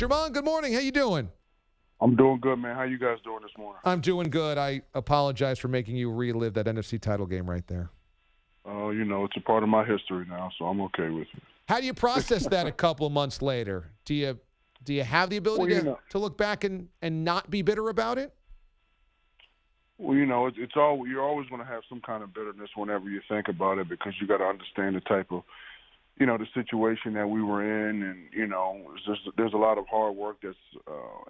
Jermon, good morning. How you doing? I'm doing good, man. How you guys doing this morning? I'm doing good. I apologize for making you relive that NFC title game right there. It's a part of my history now, so I'm okay with it. How do you process that a couple of months later? Do you have the ability to look back and not be bitter about it? Well, you're always going to have some kind of bitterness whenever you think about it, because you got to understand the type of, the situation that we were in, and there's a lot of hard work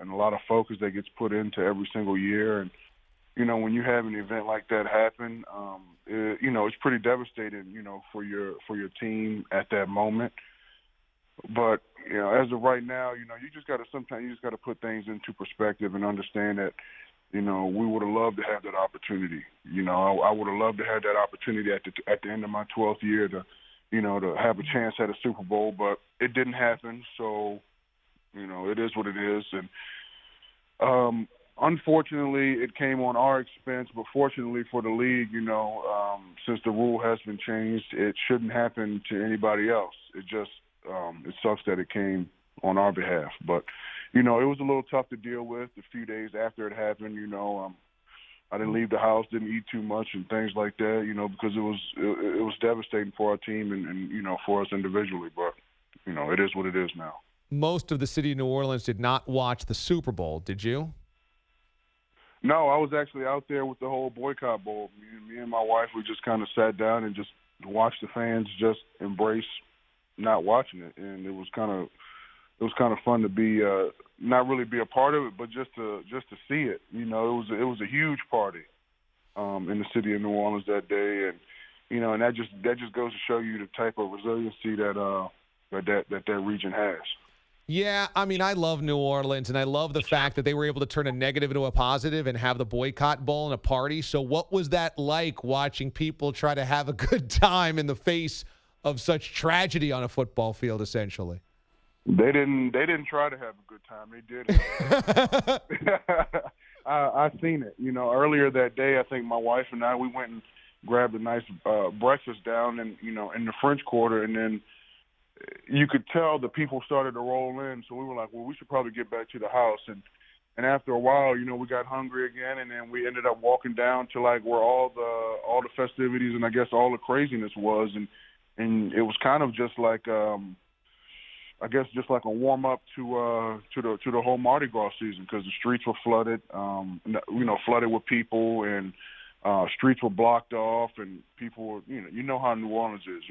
and a lot of focus that gets put into every single year, and when you have an event like that happen, it's pretty devastating, for your team at that moment. But as of right now, you just got to put things into perspective and understand that, we would have loved to have that opportunity. I would have loved to have that opportunity at the end of my 12th year to have a chance at a Super Bowl, but it didn't happen. So, it is what it is. And unfortunately, it came on our expense, but fortunately for the league, since the rule has been changed, it shouldn't happen to anybody else. It just it sucks that it came on our behalf. But, it was a little tough to deal with a few days after it happened. I didn't leave the house, didn't eat too much and things like that, because it was devastating for our team and for us individually. But, it is what it is now. Most of the city of New Orleans did not watch the Super Bowl, did you? No, I was actually out there with the whole boycott bowl. Me and my wife, we just kind of sat down and just watched the fans just embrace not watching it, and it was kind of fun to be not really be a part of it, but just to see it. It was a huge party in the city of New Orleans that day, and and that just goes to show you the type of resiliency that region has. Yeah, I mean, I love New Orleans, and I love the fact that they were able to turn a negative into a positive and have the boycott bowl and a party. So what was that like, watching people try to have a good time in the face of such tragedy on a football field, essentially? They didn't try to have a good time. They did. I seen it. Earlier that day, I think my wife and I, we went and grabbed a nice breakfast down in the French Quarter, and then you could tell the people started to roll in. So we were like, well, we should probably get back to the house. And after a while, we got hungry again, and then we ended up walking down to like where all the festivities and I guess all the craziness was, and it was kind of just like I guess just like a warm up to the whole Mardi Gras season, because the streets were flooded, flooded with people, and streets were blocked off, and people were, you know how New Orleans is.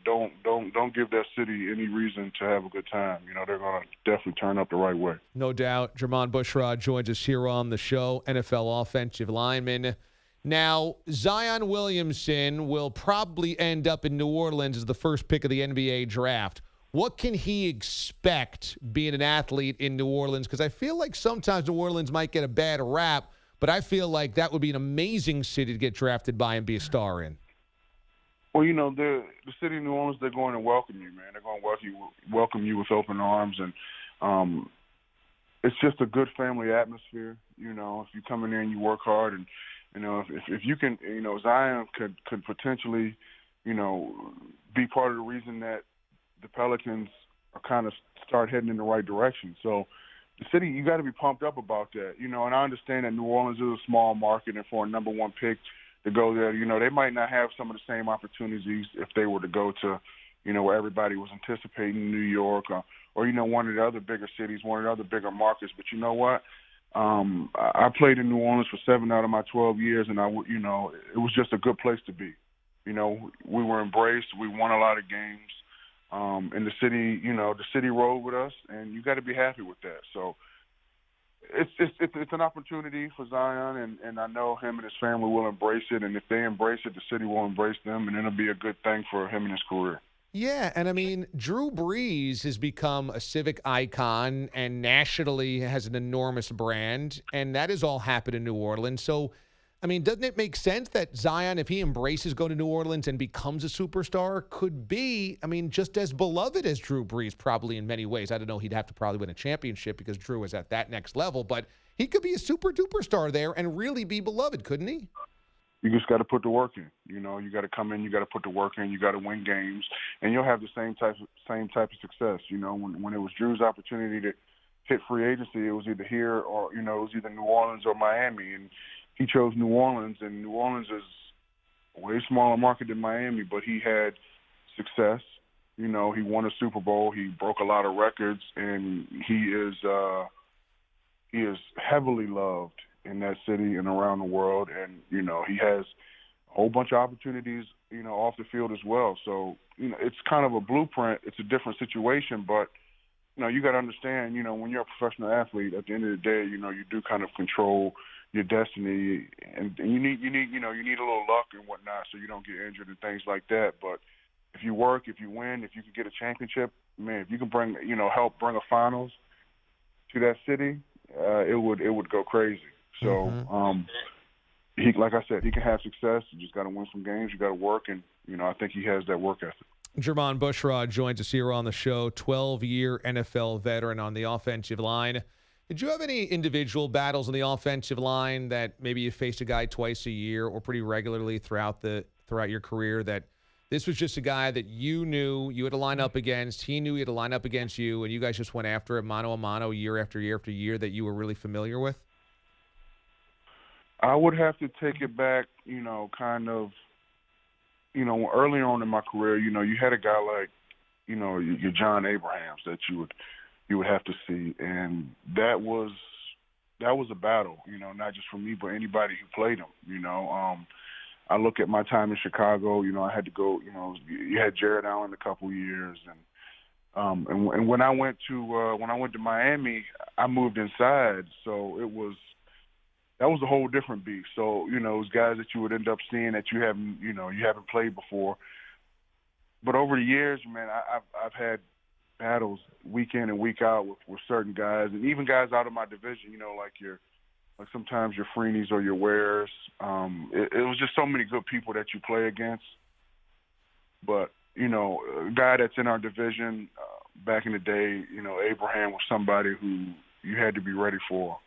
Don't give that city any reason to have a good time. They're gonna definitely turn up the right way. No doubt. Jermon Bushrod joins us here on the show, NFL offensive lineman. Now, Zion Williamson will probably end up in New Orleans as the first pick of the NBA draft. What can he expect being an athlete in New Orleans? Because I feel like sometimes New Orleans might get a bad rap, but I feel like that would be an amazing city to get drafted by and be a star in. Well, the city of New Orleans, they're going to welcome you, man. They're going to welcome you with open arms, and it's just a good family atmosphere. If you come in there and you work hard, and if you can, Zion could potentially, be part of the reason that the Pelicans are kind of start heading in the right direction. So the city, you got to be pumped up about that, and I understand that New Orleans is a small market, and for a number one pick to go there, they might not have some of the same opportunities if they were to go to, where everybody was anticipating, New York or one of the other bigger cities, one of the other bigger markets. But you know what? I played in New Orleans for 7 out of my 12 years, and it was just a good place to be. We were embraced. We won a lot of games. And the city rolled with us, and you got to be happy with that. So it's an opportunity for Zion, and I know him and his family will embrace it. And if they embrace it, the city will embrace them, and it'll be a good thing for him and his career. Yeah, and I mean, Drew Brees has become a civic icon and nationally has an enormous brand, and that has all happened in New Orleans. So, I mean, doesn't it make sense that Zion, if he embraces going to New Orleans and becomes a superstar, could be, just as beloved as Drew Brees probably in many ways? I don't know, he'd have to probably win a championship because Drew is at that next level, but he could be a super-duper star there and really be beloved, couldn't he? You just got to put the work in. You got to come in, you got to put the work in, you got to win games, and you'll have the same type of success. When it was Drew's opportunity hit free agency, it was either here or, it was either New Orleans or Miami. And he chose New Orleans, and New Orleans is a way smaller market than Miami, but he had success. He won a Super Bowl. He broke a lot of records, and he is heavily loved in that city and around the world. And, he has a whole bunch of opportunities, off the field as well. So, it's kind of a blueprint. It's a different situation, but, you got to understand, when you're a professional athlete, at the end of the day, you do kind of control your destiny, and you need a little luck and whatnot so you don't get injured and things like that. But if you work, if you win, if you can get a championship, man, if you can bring, help bring a finals to that city, it would go crazy. So, he, like I said, he can have success. You just got to win some games. You got to work, and I think he has that work ethic. Jermon Bushrod joins us here on the show, 12-year NFL veteran on the offensive line. Did you have any individual battles on the offensive line that maybe you faced a guy twice a year or pretty regularly throughout your career that this was just a guy that you knew you had to line up against, he knew he had to line up against you, and you guys just went after it mano a mano year after year after year that you were really familiar with? I would have to take it back, kind of, early on in my career, you had a guy like, your John Abrahams that you would have to see, and that was a battle, not just for me, but anybody who played him. I look at my time in Chicago. I had to go. You had Jared Allen a couple years, and when I went to Miami, I moved inside, so that was a whole different beast. So, it was guys that you would end up seeing that you haven't played before. But over the years, man, I've had battles week in and week out with certain guys, and even guys out of my division, like sometimes your Freeneys or your Wares. It was just so many good people that you play against. But, a guy that's in our division back in the day, Abraham was somebody who you had to be ready for.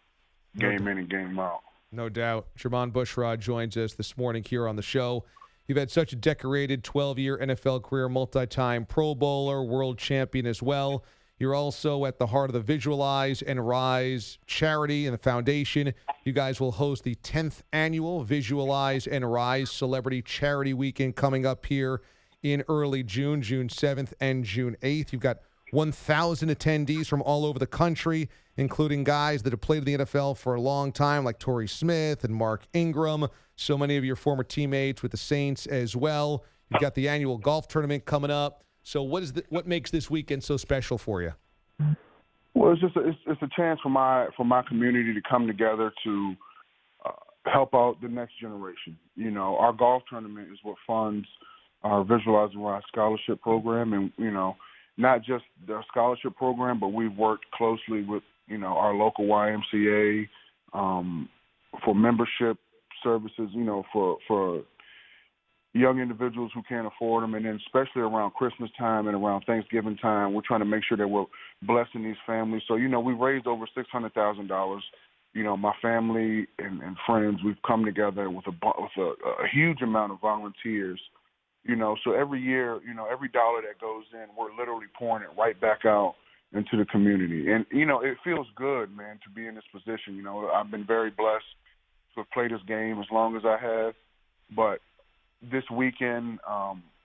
Game in and game out. No doubt. Jermon Bushrod joins us this morning here on the show. You've had such a decorated 12-year NFL career, multi-time Pro Bowler, world champion as well. You're also at the heart of the Visualize and Rise charity and the foundation. You guys will host the 10th annual Visualize and Rise Celebrity Charity Weekend coming up here in early June 7th and June 8th. You've got 1,000 attendees from all over the country, including guys that have played in the NFL for a long time, like Torrey Smith and Mark Ingram, so many of your former teammates with the Saints as well. You've got the annual golf tournament coming up. So what makes this weekend so special for you? Well, it's a chance for my community to come together to help out the next generation. Our golf tournament is what funds our Visualize and Rise scholarship program, and not just the scholarship program, but we've worked closely with, our local YMCA for membership services, for young individuals who can't afford them. And then especially around Christmas time and around Thanksgiving time, we're trying to make sure that we're blessing these families. So, we've raised over $600,000. My family and friends, we've come together with a huge amount of volunteers. So every year, every dollar that goes in, we're literally pouring it right back out into the community. And, it feels good, man, to be in this position. I've been very blessed to have played this game as long as I have. But this weekend,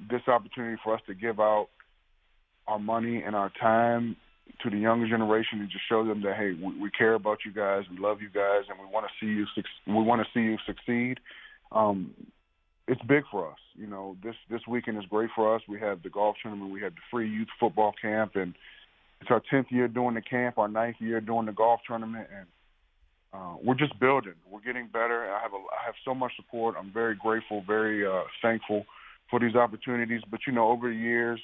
this opportunity for us to give out our money and our time to the younger generation and just show them that, hey, we care about you guys, we love you guys, and we want to see you succeed. It's big for us. This weekend is great for us. We have the golf tournament, we have the free youth football camp, and it's our 10th year doing the camp, our 9th year doing the golf tournament, and we're just building. We're getting better. I have so much support. I'm very grateful, very thankful for these opportunities. But over the years,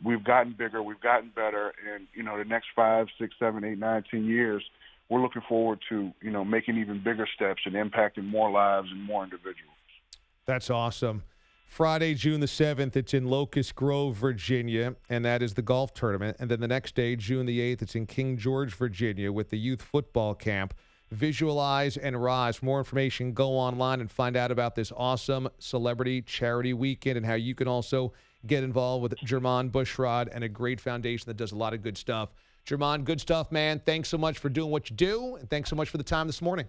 we've gotten bigger, we've gotten better, and the next 5, 6, 7, 8, 9, 10 years, we're looking forward to making even bigger steps and impacting more lives and more individuals. That's awesome. Friday, June the 7th, it's in Locust Grove, Virginia, and that is the golf tournament. And then the next day, June the 8th, it's in King George, Virginia with the youth football camp. Visualize and Rise. For more information, go online and find out about this awesome celebrity charity weekend and how you can also get involved with Jermon Bushrod and a great foundation that does a lot of good stuff. Jermon, good stuff, man. Thanks so much for doing what you do, and thanks so much for the time this morning.